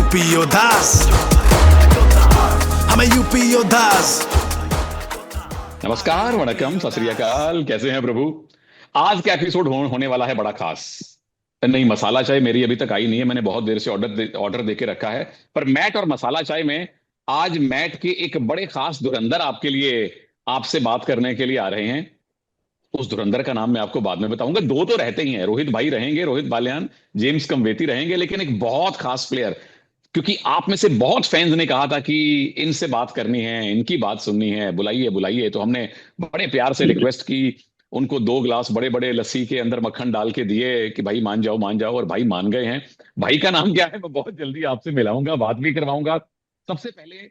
UP योद्धास, हमें UP योद्धास। नमस्कार, वणकम, सत श्री अकाल। कैसे हैं प्रभु? आज का एपिसोड होने वाला है बड़ा खास। नहीं, मसाला चाय मेरी अभी तक आई नहीं है। मैंने बहुत देर से ऑर्डर दे के रखा है। पर मैट और मसाला चाय में आज मैट के एक बड़े खास धुरंधर आपके लिए, आपसे बात करने के लिए आ रहे हैं। उस धुरंधर का नाम मैं आपको बाद में बताऊंगा। दो तो रहते ही हैं, रोहित भाई रहेंगे, रोहित बालियान, जेम्स कमवेती रहेंगे, लेकिन एक बहुत खास प्लेयर, क्योंकि आप में से बहुत फैंस ने कहा था कि इनसे बात करनी है, इनकी बात सुननी है, बुलाइए बुलाइए। तो हमने बड़े प्यार से रिक्वेस्ट की, उनको 2 गिलास बड़े बड़े लस्सी के अंदर मक्खन डाल के दिए कि भाई मान जाओ मान जाओ, और भाई मान गए हैं। भाई का नाम क्या है मैं बहुत जल्दी आपसे मिलाऊंगा, बात भी करवाऊंगा। सबसे पहले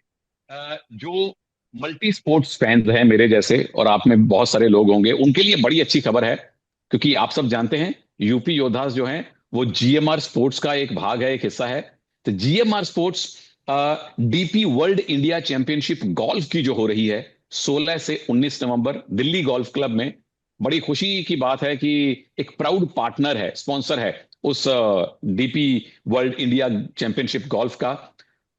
जो मल्टी स्पोर्ट्स फैंस हैं मेरे जैसे, और आप में बहुत सारे लोग होंगे, उनके लिए बड़ी अच्छी खबर है। क्योंकि आप सब जानते हैं यूपी योद्धास जो हैं वो जीएमआर स्पोर्ट्स का एक भाग है, एक हिस्सा है। तो GMR sports DP world India championship golf की जो हो रही है 16 से 19 नवंबर दिल्ली गोल्फ क्लब में, बड़ी खुशी की बात है कि एक प्राउड पार्टनर है, स्पॉन्सर है उस DP world India championship golf का।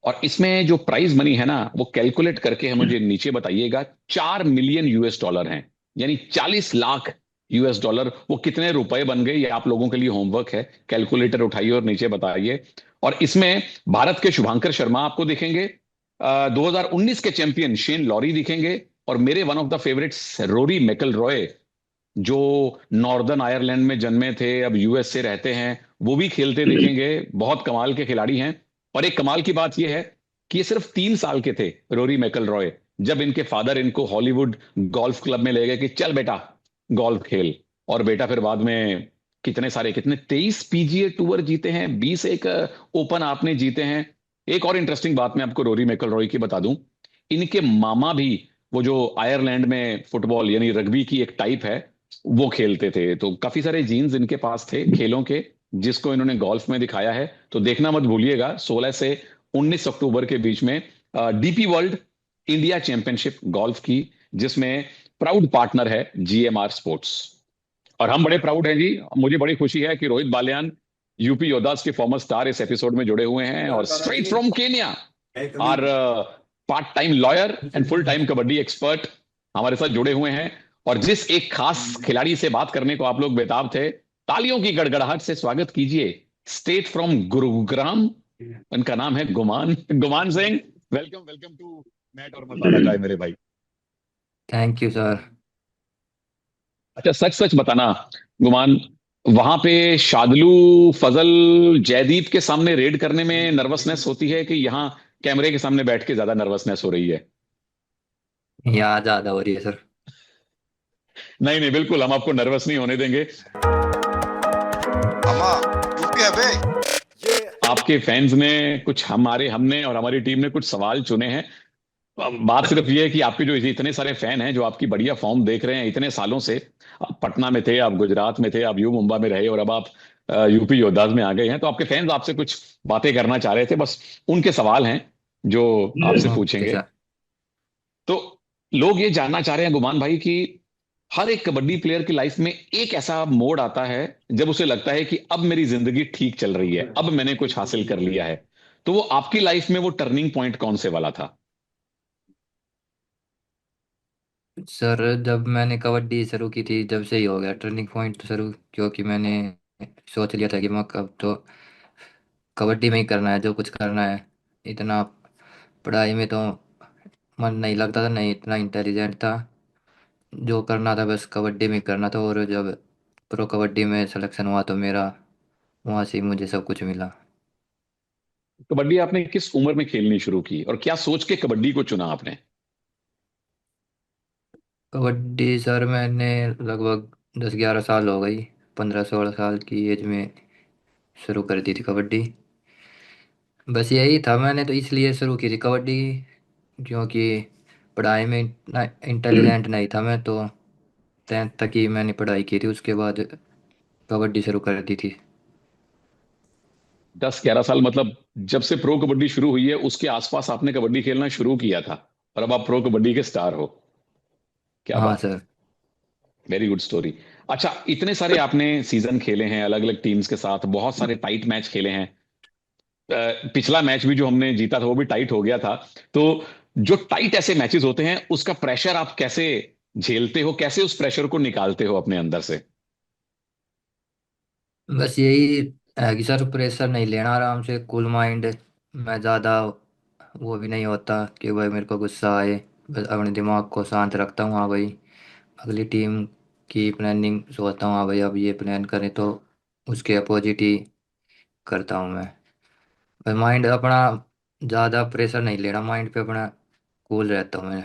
और इसमें जो प्राइज मनी है ना, वो कैलकुलेट करके है मुझे नीचे बताइएगा। 4 मिलियन यूएस डॉलर हैं, यानी 40 लाख यूएस डॉलर। वो कितने रुपए बन गए, ये आप लोगों के लिए होमवर्क है। कैलकुलेटर उठाइए और नीचे बताइए। और इसमें भारत के शुभांकर शर्मा आपको दिखेंगे, 2019 के चैंपियन शेन लॉरी दिखेंगे, और मेरे one of the favourites Rory McIlroy, जो नॉर्दर्न आयरलैंड में जन्मे थे, अब यूएस से रहते हैं, वो भी खेलते दिखेंगे। बहुत कमाल के खिलाड़ी हैं। और एक कमाल की बात यह है कि ये सिर्फ 3 साल के थे, रोरी मैकइलरॉय, जब इनके फादर इनको हॉलीवुड गोल्फ क्लब में ले गए कि चल बेटा गोल्फ खेल। और बेटा फिर बाद में कितने 23 पीजीए टूर जीते हैं, 20 एक ओपन आपने जीते हैं। एक और इंटरेस्टिंग बात मैं आपको रोरी मैकइलरॉय की बता दूं। इनके मामा भी, वो जो आयरलैंड में फुटबॉल यानी रग्बी की एक टाइप है, वो खेलते थे। तो काफी सारे जीन्स इनके पास थे खेलों के, जिसको इन्होंने गोल्फ में दिखाया है। तो देखना मत भूलिएगा 16 से 19 अक्टूबर के बीच में DP world India championship golf की, जिसमें प्राउड पार्टनर है जीएमआर स्पोर्ट्स। और हम बड़े प्राउड हैं जी। मुझे बड़ी खुशी है कि रोहित बालियान, यूपी योद्धास के फॉर्मर स्टार, इस एपिसोड में जुड़े हुए हैं, और स्ट्रेट फ्रॉम केन्या, और part time lawyer and full time kabaddi expert हमारे साथ जुड़े हुए हैं। और जिस एक खास खिलाड़ी से बात करने को आप लोग बेताब थे, तालियों की गड़गड़ाहट से स्वागत कीजिए। स्टेट फ्रॉम गुरुग्राम, उनका नाम है Guman, Guman Singh. Welcome welcome to Matt और मसाला चाय मेरे भाई। Thank you sir. अच्छा, सच सच बताना गुमान, वहां पे शादलू, फजल, जयदीप के सामने रेड करने में नर्वसनेस होती है, कि यहाँ कैमरे के सामने बैठ के ज्यादा नर्वसनेस हो रही है? यहाँ ज्यादा हो रही है सर। नहीं नहीं, बिल्कुल हम आपको नर्वस नहीं होने देंगे। अम्मा यूपी है बे। आपके फैंस ने कुछ, हमने और हमारी टीम ने कुछ सवाल चुने हैं। बात सिर्फ ये है कि आपके जो इतने सारे फैन हैं, जो आपकी बढ़िया फॉर्म देख रहे हैं इतने सालों से, आप पटना में थे, आप गुजरात में थे, आप यू मुंबई में रहे, और अब आप यूपी योद्धाज में आ गए हैं। तो आपके फैंस आपसे कुछ बातें करना चाह रहे थे, बस उनके सवाल हैं जो आपसे ओके पूछेंगे। सर। तो लोग ये जानना चाह रहे हैं गुमान भाई कि हर एक कबड्डी प्लेयर की लाइफ में एक ऐसा मोड़ आता है जब उसे लगता है कि अब मेरी जिंदगी ठीक चल रही है, अब मैंने कुछ हासिल कर लिया है। तो वो आपकी लाइफ में वो टर्निंग पॉइंट कौन से वाला था? सर जब मैंने कबड्डी शुरू की थी, जब से ही हो गया टर्निंग पॉइंट शुरू, क्योंकि मैंने सोच लिया था कि मैं कब तो कबड्डी में ही करना है, जो कुछ करना है। इतना पढ़ाई में तो मन नहीं लगता था, नहीं इतना इंटेलिजेंट था। जो करना था बस कबड्डी में ही करना था, और जब प्रो कबड्डी में सिलेक्शन हुआ तो मेरा वहाँ से ही मुझे सब कुछ मिला। कबड्डी आपने किस उम्र में खेलनी शुरू की, और क्या सोच के कबड्डी को चुना आपने? कबड्डी सर मैंने लगभग 10-11 साल हो गई, 15-16 साल की एज में शुरू कर दी थी कबड्डी। बस यही था, मैंने तो इसलिए शुरू की थी कबड्डी, क्योंकि पढ़ाई में इतना इंटेलिजेंट नहीं था मैं तो। 10th तक ही मैंने पढ़ाई की थी, उसके बाद कबड्डी शुरू कर दी थी। 10-11 साल मतलब जब से प्रो कबड्डी शुरू हुई है उसके आसपास आपने कबड्डी खेलना शुरू किया था, और अब आप प्रो कबड्डी के स्टार हो। क्या हाँ बात है, सर। Very good story. अच्छा, इतने सारे आपने सीजन खेले हैं अलग अलग टीम्स के साथ, बहुत सारे टाइट मैच खेले हैं। पिछला मैच भी जो हमने जीता था वो भी टाइट हो गया था। तो जो टाइट ऐसे मैचेस होते हैं उसका प्रेशर आप कैसे झेलते हो, कैसे उस प्रेशर को निकालते हो अपने अंदर से? बस यही है कि सर प्रेशर नहीं लेना, आराम से कूल माइंड। मैं ज़्यादा वो भी नहीं होता कि भाई मेरे को गुस्सा आए। बस अपने दिमाग को शांत रखता हूँ, हाँ भाई अगली टीम की प्लानिंग सोचता हूँ, हाँ भाई अब ये प्लान करें तो उसके अपोजिट ही करता हूँ मैं। भाई माइंड अपना ज़्यादा प्रेशर नहीं लेना माइंड पे अपना, कूल रहता हूँ मैं।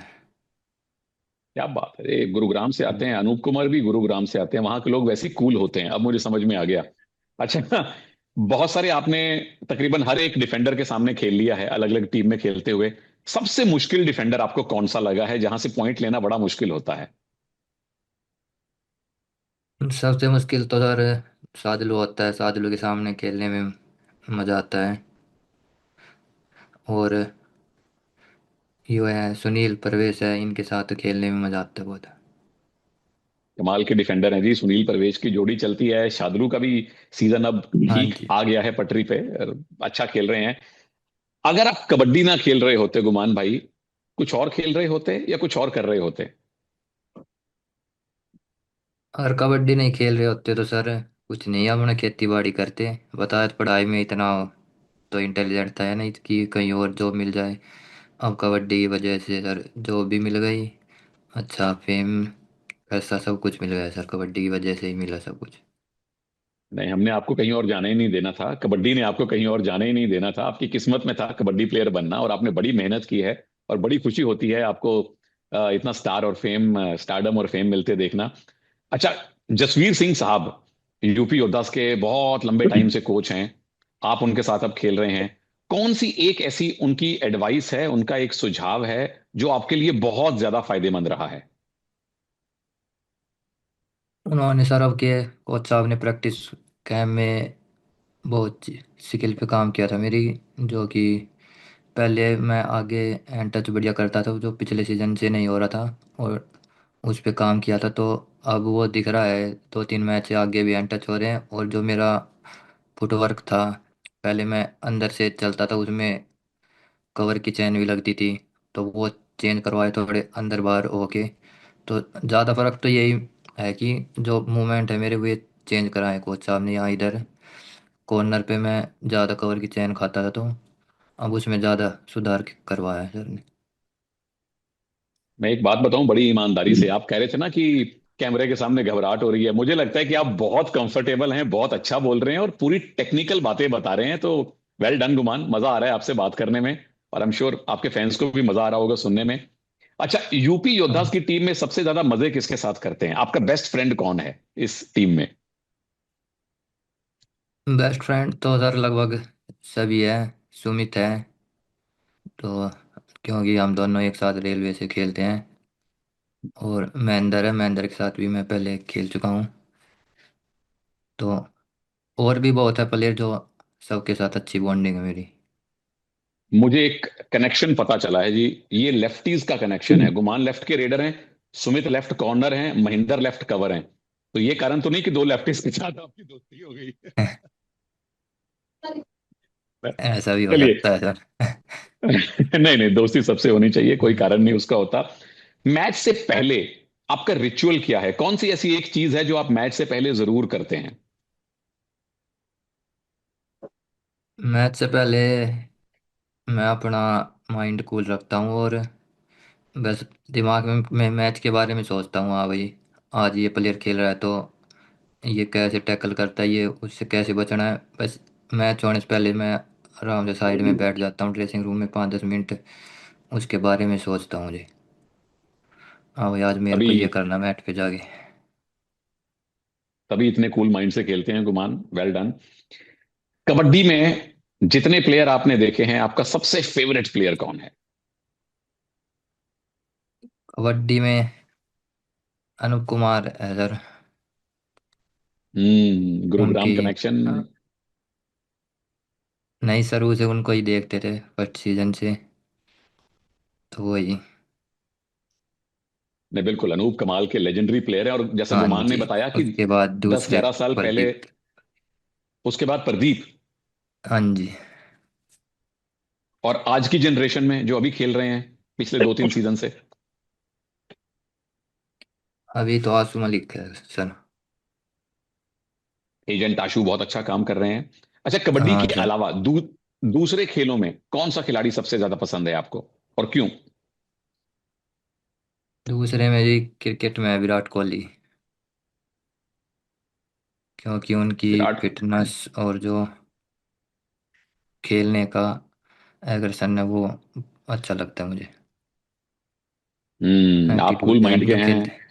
क्या बात है, ये गुरुग्राम से आते हैं, अनूप कुमार भी गुरुग्राम से आते हैं, वहां के लोग वैसे ही कूल होते हैं, अब मुझे समझ में आ गया। अच्छा, बहुत सारे आपने तकरीबन हर एक डिफेंडर के सामने खेल लिया है अलग अलग टीम में खेलते हुए। सबसे मुश्किल डिफेंडर आपको कौन सा लगा है, जहां से पॉइंट लेना बड़ा मुश्किल होता है? सबसे मुश्किल तो सर सादुल्लू होता है, सादुल्लू के सामने खेलने में मज़ा आता है। और यो है सुनील परवेश है, इनके साथ खेलने में मज़ा आता है बहुत। कमाल के डिफेंडर हैं जी, सुनील परवेज की जोड़ी चलती है, शार्दुल का भी सीजन अब हाँ ठीक जी। आ गया है पटरी पे और अच्छा खेल रहे हैं। अगर आप कबड्डी ना खेल रहे होते गुमान भाई, कुछ और खेल रहे होते या कुछ और कर रहे होते? अगर कबड्डी नहीं खेल रहे होते तो सर कुछ नहीं, अपना खेती बाड़ी करते। बता पढ़ाई में इतना तो इंटेलिजेंट था या नहीं कि कहीं और जॉब मिल जाए। अब कबड्डी की वजह से सर जॉब भी मिल गई, अच्छा फेम पैसा सब कुछ मिल गया सर, कबड्डी की वजह से ही मिला सब कुछ। नहीं, हमने आपको कहीं और जाने ही नहीं देना था, कबड्डी ने आपको कहीं और जाने ही नहीं देना था, आपकी किस्मत में था कबड्डी प्लेयर बनना और आपने बड़ी मेहनत की है। और बड़ी खुशी होती है आपको इतना स्टार और फेम, स्टारडम और फेम मिलते देखना। अच्छा, जसवीर सिंह साहब यूपी योद्धास के बहुत लंबे टाइम से कोच हैं, आप उनके साथ अब खेल रहे हैं। कौन सी एक ऐसी उनकी एडवाइस है, उनका एक सुझाव है जो आपके लिए बहुत ज्यादा फायदेमंद रहा है? उन्होंने सर अब के कोच साहब ने प्रैक्टिस कैम्प में बहुत स्किल पे काम किया था मेरी, जो कि पहले मैं आगे हैंड टच बढ़िया करता था जो पिछले सीजन से नहीं हो रहा था, और उस पे काम किया था तो अब वो दिख रहा है। 2-3 मैच से आगे भी हैंड टच हो रहे हैं, और जो मेरा फुटवर्क था पहले मैं अंदर से चलता था उसमें कवर की चैन भी लगती थी, तो वो चेंज करवाए थोड़े अंदर बाहर होके। तो ज़्यादा फर्क तो यही है कि जो मूवमेंट है मेरे वो चेंज कराए कोच साहब ने। यहाँ इधर कॉर्नर पे मैं ज़्यादा कवर की चैन खाता था, तो अब उसमें ज़्यादा सुधार करवाया है सर ने। मैं एक बात बताऊं बड़ी ईमानदारी से, आप कह रहे थे ना कि कैमरे के सामने घबराहट हो रही है, मुझे लगता है कि आप बहुत कंफर्टेबल हैं, बहुत अच्छा बोल रहे हैं और पूरी टेक्निकल बातें बता रहे हैं। तो वेल डन गुमान, मजा आ रहा है आपसे बात करने में, और आई एम श्योर आपके फैंस को भी मजा आ रहा होगा सुनने में। अच्छा, यूपी योद्धास की टीम में सबसे ज्यादा मजे किसके साथ करते हैं? आपका बेस्ट फ्रेंड कौन है इस टीम में? बेस्ट फ्रेंड तो सर लगभग सभी है। सुमित है, तो क्योंकि हम दोनों एक साथ रेलवे से खेलते हैं। और महेंद्र है, महेंद्र के साथ भी मैं पहले खेल चुका हूँ। तो और भी बहुत है प्लेयर जो सबके साथ अच्छी बॉन्डिंग है मेरी। मुझे एक कनेक्शन पता चला है जी, ये लेफ्टीज का कनेक्शन है। गुमान लेफ्ट के रेडर हैं, सुमित लेफ्ट कॉर्नर हैं, महेंद्र लेफ्ट कवर हैं। तो ये कारण तो नहीं कि दो लेफ्टीज के साथ आपकी दोस्ती हो गई? ऐसा भी हो चलिए। सकता है सर। नहीं नहीं, दोस्ती सबसे होनी चाहिए, कोई कारण नहीं उसका होता। मैच से पहले आपका रिचुअल क्या है? कौन सी ऐसी एक चीज है जो आप मैच से पहले जरूर करते हैं? मैच से पहले मैं अपना माइंड कूल रखता हूँ, और बस दिमाग में मैं मैच के बारे में सोचता हूँ, हाँ भाई आज ये प्लेयर खेल रहा है तो ये कैसे टैकल करता है, ये उससे कैसे बचना है। बस मैच होने से पहले मैं आराम से साइड में बैठ जाता हूँ ड्रेसिंग रूम में 5-10 मिनट, उसके बारे में सोचता हूँ जी, हाँ भाई आज मेरे तभी को ये करना मैट पे जाके। तभी इतने कूल माइंड से खेलते हैं गुमान, वेल डन। कबड्डी में जितने प्लेयर आपने देखे हैं, आपका सबसे फेवरेट प्लेयर कौन है? कबड्डी में अनूप कुमार है सर। गुरुग्राम उनकी कनेक्शन। नई शुरू से उनको ही देखते थे फर्स्ट सीजन से, तो वही। ने बिल्कुल, अनूप कमाल के लेजेंडरी प्लेयर हैं, और जैसा हाँ गुमान ने जी। बताया कि उसके बाद दस दूसरे ग्यारह साल पहले, प्रदीप। उसके बाद प्रदीप। हाँ जी। और आज की जनरेशन में जो अभी खेल रहे हैं पिछले 2-3 सीजन से? अभी तो आसू मलिक है सर। एजेंट आशु बहुत अच्छा काम कर रहे हैं। अच्छा, कबड्डी हाँ के सर। अलावा दूसरे खेलों में कौन सा खिलाड़ी सबसे ज्यादा पसंद है आपको, और क्यों? दूसरे में जी क्रिकेट में विराट कोहली, क्योंकि उनकी विराट। फिटनेस और जो खेलने का एग्रेशन है वो अच्छा लगता है मुझे। आप कूल एटीट्यूड माइंड टाइप के जो हैं, खेलते हैं।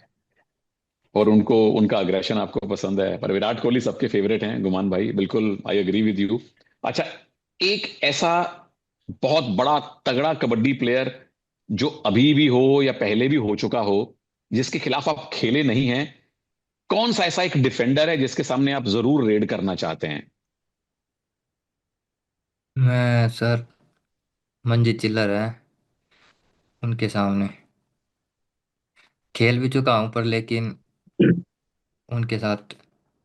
और उनको उनका अग्रेशन आपको पसंद है, पर विराट कोहली सबके फेवरेट हैं गुमान भाई, बिल्कुल आई एग्री विद यू। अच्छा, एक ऐसा बहुत बड़ा तगड़ा कबड्डी प्लेयर जो अभी भी हो या पहले भी हो चुका हो, जिसके खिलाफ आप खेले नहीं हैं, कौन सा ऐसा एक डिफेंडर है जिसके सामने आप जरूर रेड करना चाहते हैं? मैं सर मंजीत चिल्लर है, उनके सामने खेल भी चुका हूँ, पर लेकिन उनके साथ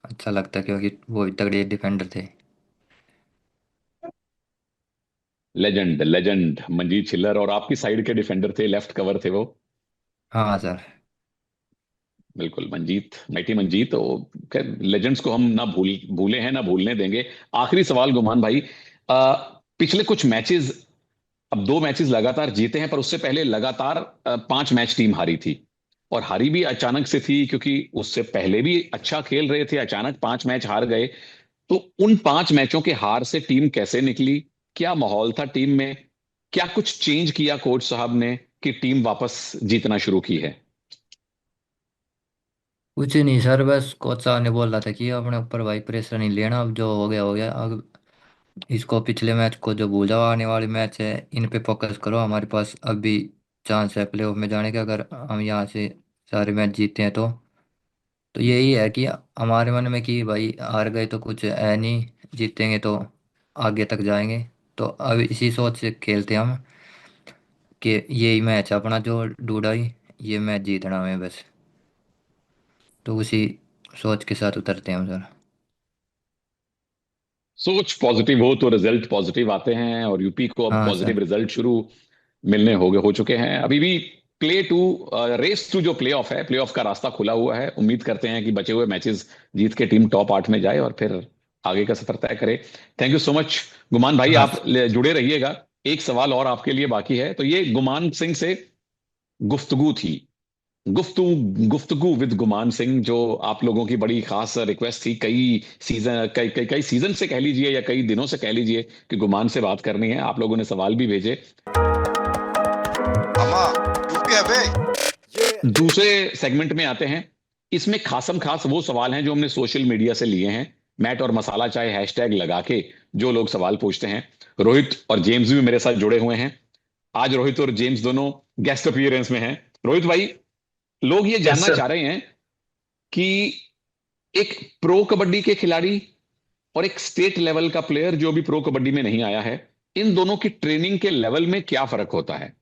अच्छा लगता है क्योंकि वो भी तगड़े डिफेंडर थे। लेजेंड लेजेंड मंजीत छिल्लर, और आपकी साइड के डिफेंडर थे, लेफ्ट कवर थे वो। हाँ सर। बिल्कुल मंजीत, माइटी मंजीत। तो लेजेंड्स को हम ना भूले हैं ना भूलने देंगे। आखिरी सवाल गुमान भाई, पिछले कुछ मैचेस, अब 2 मैचेस लगातार जीते हैं, पर उससे पहले लगातार 5 मैच टीम हारी थी, और हारी भी अचानक से थी, क्योंकि उससे पहले भी अच्छा खेल रहे थे, अचानक 5 मैच हार गए। तो उन 5 मैचों के हार से टीम कैसे निकली? क्या माहौल था टीम में? क्या कुछ चेंज किया कोच साहब ने कि टीम वापस जीतना शुरू की है? कुछ नहीं सर, बस कोच साहब ने बोला था कि अपने ऊपर भाई प्रेशर नहीं लेना, अब जो हो गया हो गया। अब इसको पिछले मैच को जो भूल जाओ, आने वाले मैच है इन पे फोकस करो। हमारे पास अभी चांस है प्लेऑफ में जाने का, अगर हम यहाँ से सारे मैच जीते हैं तो यही है कि हमारे मन में कि भाई हार गए तो कुछ है नहीं, जीतेंगे तो आगे तक जाएंगे। तो अब इसी सोच से खेलते हैं हम कि यही मैच है अपना जो ढूंढाई, ये मैच जीतना है बस। तो उसी सोच के साथ उतरते हैं हम सर। सोच पॉजिटिव हो तो रिजल्ट पॉजिटिव आते हैं, और यूपी को अब हाँ सर। पॉजिटिव रिजल्ट शुरू मिलने हो चुके हैं। अभी भी प्ले टू रेस टू जो प्ले ऑफ है, प्ले ऑफ का रास्ता खुला हुआ है। उम्मीद करते हैं कि बचे हुए मैचेस जीत के टीम टॉप 8 में जाए और फिर आगे का सफर तय करे। थैंक यू सो मच गुमान भाई, हाँ आप जुड़े रहिएगा। एक सवाल और आपके लिए बाकी है, तो ये गुमान सिंह से गुफ्तगू थी, गुफ्तगू विद गुमान सिंह, जो आप लोगों की बड़ी खास रिक्वेस्ट थी। कई सीजन से कह लीजिए या कई दिनों से कह लीजिए कि गुमान से बात करनी है। आप लोगों ने सवाल भी भेजे। अमा यूपी है बे। दूसरे सेगमेंट में आते हैं। इसमें खासम खास वो सवाल हैं जो हमने सोशल मीडिया से लिए हैं, मैट और मसाला चाय हैशटैग लगा के जो लोग सवाल पूछते हैं। रोहित और जेम्स भी मेरे साथ जुड़े हुए हैं। आज रोहित और जेम्स दोनों गेस्ट अपीयरेंस में हैं। रोहित भाई, लोग ये यस जानना सर। चाह रहे हैं कि एक प्रो कबड्डी के खिलाड़ी और एक स्टेट लेवल का प्लेयर जो अभी प्रो कबड्डी में नहीं आया है, इन दोनों की ट्रेनिंग के लेवल में क्या फर्क होता है?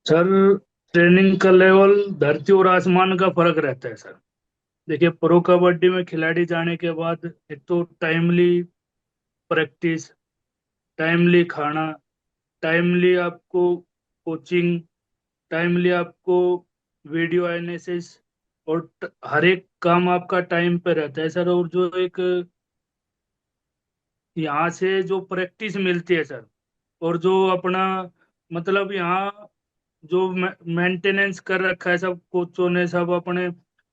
सर, ट्रेनिंग का लेवल धरती और आसमान का फर्क रहता है सर। देखिए, प्रो कबड्डी में खिलाड़ी जाने के बाद एक तो टाइमली प्रैक्टिस, टाइमली खाना, टाइमली आपको कोचिंग, टाइमली आपको वीडियो एनालिसिस, और हर एक काम आपका टाइम पे रहता है सर। और जो एक यहाँ से जो प्रैक्टिस मिलती है सर, और जो अपना मतलब यहाँ जो मेंटेनेंस कर रखा है सब कोचों ने, सब अपने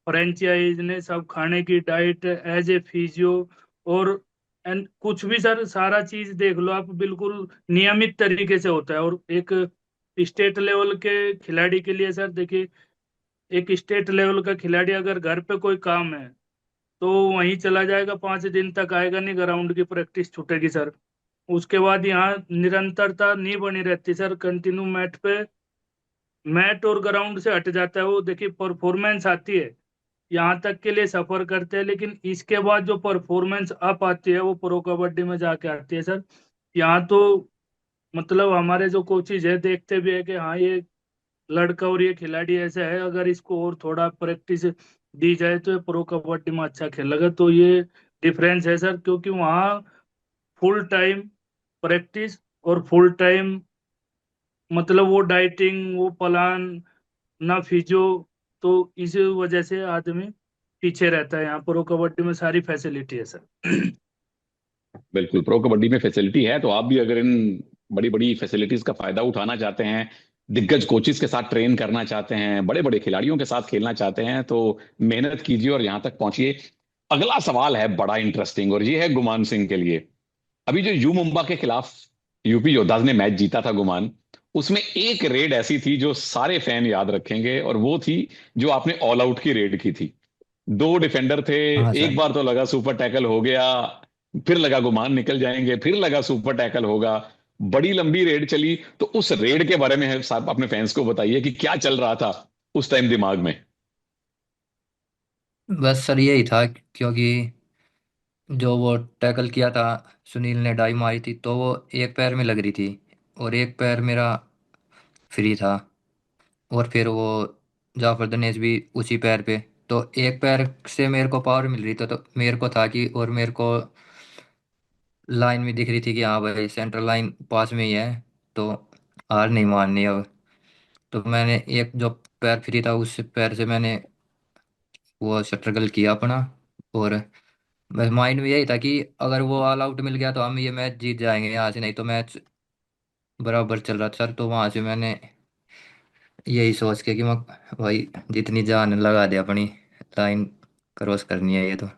फ्रेंचाइज ने, सब खाने की डाइट एज ए फिजियो, और एंड कुछ भी सर, सारा चीज देख लो आप, बिल्कुल नियमित तरीके से होता है। और एक स्टेट लेवल के खिलाड़ी के लिए सर देखिए, एक स्टेट लेवल का खिलाड़ी अगर घर पे कोई काम है तो वहीं चला जाएगा, 5 दिन तक आएगा नहीं, ग्राउंड की प्रैक्टिस छूटेगी सर। उसके बाद यहाँ निरंतरता नहीं बनी रहती सर, कंटिन्यू मैट पे, मैट और ग्राउंड से हट जाता है वो, देखिए परफॉर्मेंस आती है, यहाँ तक के लिए सफर करते हैं, लेकिन इसके बाद जो परफॉर्मेंस अप आती है वो प्रो कबड्डी में जाके आती है सर। यहाँ तो मतलब हमारे जो कोचिज है देखते भी है कि हाँ, ये लड़का और ये खिलाड़ी ऐसा है, अगर इसको और थोड़ा प्रैक्टिस दी जाए तो ये प्रो कबड्डी में अच्छा खेलेगा। तो ये डिफरेंस है सर, क्योंकि वहाँ फुल टाइम प्रैक्टिस और फुल टाइम, मतलब वो डाइटिंग, वो प्लान, ना फिजियो, तो इस वजह से आदमी पीछे रहता है। यहाँ प्रो कबड्डी में सारी फैसिलिटी है सर। बिल्कुल, प्रो कबड्डी में फैसिलिटी है, तो आप भी अगर इन बड़ी बड़ी फैसिलिटीज का फायदा उठाना चाहते हैं, दिग्गज कोचिज के साथ ट्रेन करना चाहते हैं, बड़े बड़े खिलाड़ियों के साथ खेलना चाहते हैं, तो मेहनत कीजिए और यहाँ तक पहुंचिए। अगला सवाल है बड़ा इंटरेस्टिंग, और ये है गुमान सिंह के लिए। अभी जो यू मुंबा के खिलाफ यूपी योद्धाज ने मैच जीता था गुमान, उसमें एक रेड ऐसी थी जो सारे फैन याद रखेंगे, और वो थी जो आपने ऑल आउट की रेड की थी। दो डिफेंडर थे, हाँ एक सर। बार तो लगा सुपर टैकल हो गया, फिर लगा गुमान निकल जाएंगे, फिर लगा सुपर टैकल होगा, बड़ी लंबी रेड चली। तो उस रेड के बारे में साहब अपने फैंस को बताइए कि क्या चल रहा था उस टाइम दिमाग में। बस सर यही था, क्योंकि जो वो टैकल किया था, सुनील ने डाई मारी थी, तो वो एक पैर में लग रही थी और एक पैर मेरा फ्री था। और फिर वो जाफर दनेश भी उसी पैर पे, तो एक पैर से मेरे को पावर मिल रही तो मेरे को था कि, और मेरे को लाइन में दिख रही थी कि हाँ भाई सेंट्रल लाइन पास में ही है, तो हार नहीं माननी अब। तो मैंने एक जो पैर फ्री था उस पैर से मैंने वो स्ट्रगल किया अपना। और बस माइंड में यही था कि अगर वो ऑल आउट मिल गया तो हम ये मैच जीत जाएंगे यहाँ से, नहीं तो मैच बराबर चल रहा था सर। तो वहां से मैंने यही सोच के कि मैं भाई जितनी जान लगा दे अपनी, लाइन क्रॉस करनी है ये तो।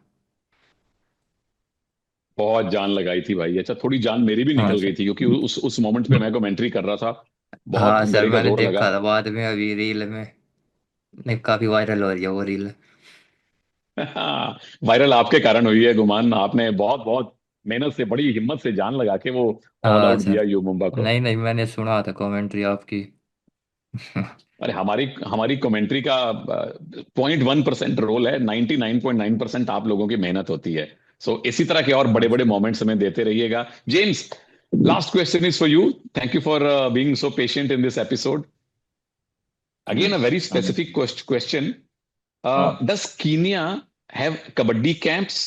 बहुत जान लगाई थी भाई। अच्छा, थोड़ी जान मेरी भी हाँ निकल गई सर। थी, क्योंकि उस मोमेंट पे मैं कमेंट्री कर रहा था। बहुत हाँ सर, गले का मैंने जोर लगा। देखा था बाद में अभी रील में, नहीं काफी वायरल हो रही है वो रील। वायरल आपके कारण हुई है गुमान, आपने बहुत बहुत मेहनत से, बड़ी हिम्मत से जान लगा के वो ऑल हाँ आउट सर। दिया यू मुंबा को। नहीं नहीं, मैंने सुना था कमेंट्री आपकी। अरे हमारी हमारी कमेंट्री का 0.1% रोल है, 99.9% आप लोगों की मेहनत होती है। सो इसी तरह के और बड़े बड़े मोमेंट्स हमें देते रहिएगा। James, last question is for you. Thank you for being so patient in this episode. Again, a Yes. very specific question. Uh, Does Kenya have kabaddi camps?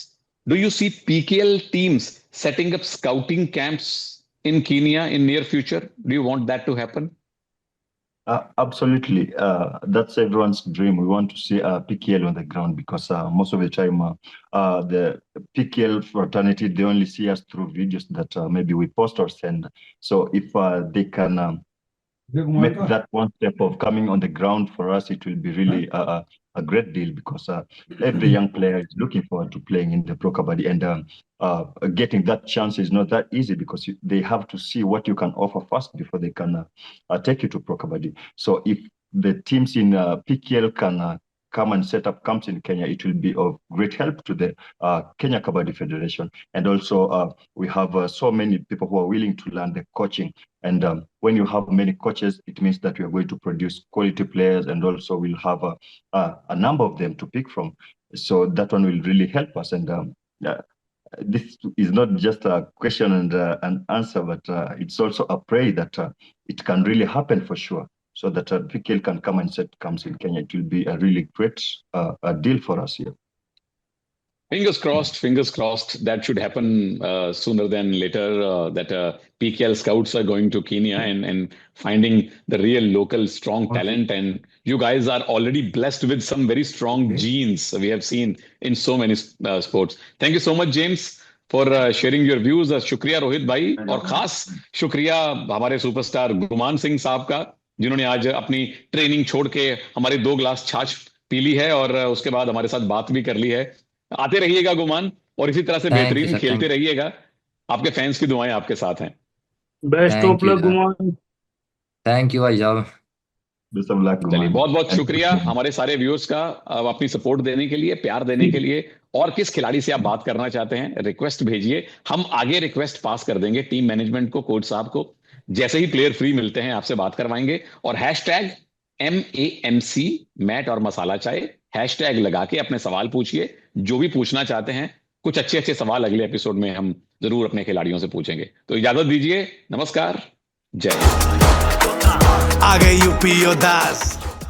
Do you see PKL teams setting up scouting camps in Kenya in near future? Do you want that to happen? Absolutely. That's everyone's dream. We want to see PKL on the ground because most of the time, the PKL fraternity, they only see us through videos that maybe we post or send. So if they can make that one step of coming on the ground for us, it will be really a great deal because every young player is looking forward to playing in the Pro Kabaddi, and getting that chance is not that easy because they have to see what you can offer first before they can take you to Pro Kabaddi. So if the teams in PKL can come and set up camps in Kenya, it will be of great help to the Kenya Kabaddi Federation. And also, we have so many people who are willing to learn the coaching. And when you have many coaches, it means that we are going to produce quality players, and also we'll have a number of them to pick from. So that one will really help us. And this is not just a question and an answer, but it's also a prayer that it can really happen for sure. So that PKL can come and set camps in Kenya. It will be a really great a deal for us here. Fingers crossed that should happen sooner than later, that PKL scouts are going to Kenya and finding the real local strong talent. And you guys are already blessed with some very strong genes we have seen in so many sports. Thank you so much, James, for sharing your views. शुक्रिया रोहित भाई, और खास शुक्रिया हमारे superstar Guman Singh साहब का, जिन्होंने आज अपनी ट्रेनिंग छोड़ के हमारे 2 गिलास छाछ पी ली है और उसके बाद हमारे साथ बात भी कर ली है। आते रहिएगा गुमान, और इसी तरह से थैंक यू बेहतरीन सर, खेलते रहिएगा। आपके फैंस की दुआएं आपके साथ हैं। Best thank of you luck sir, Guman. Thank you भाई साहब। Best of luck, चलिए, Guman. बहुत बहुत Thank you. शुक्रिया हमारे सारे व्यूअर्स का, अपनी सपोर्ट देने के लिए, प्यार देने के लिए। और किस खिलाड़ी से आप बात करना चाहते हैं, रिक्वेस्ट भेजिए, हम आगे रिक्वेस्ट पास कर देंगे टीम मैनेजमेंट को, कोच साहब को। जैसे ही प्लेयर फ्री मिलते हैं आपसे बात करवाएंगे। और #MAMC मैट और मसाला चाय हैशटैग लगा के अपने सवाल पूछिए, जो भी पूछना चाहते हैं। कुछ अच्छे अच्छे सवाल अगले एपिसोड में हम जरूर अपने खिलाड़ियों से पूछेंगे। तो इजाजत दीजिए, नमस्कार, जय हिंद। आ गए यूपी योद्धास।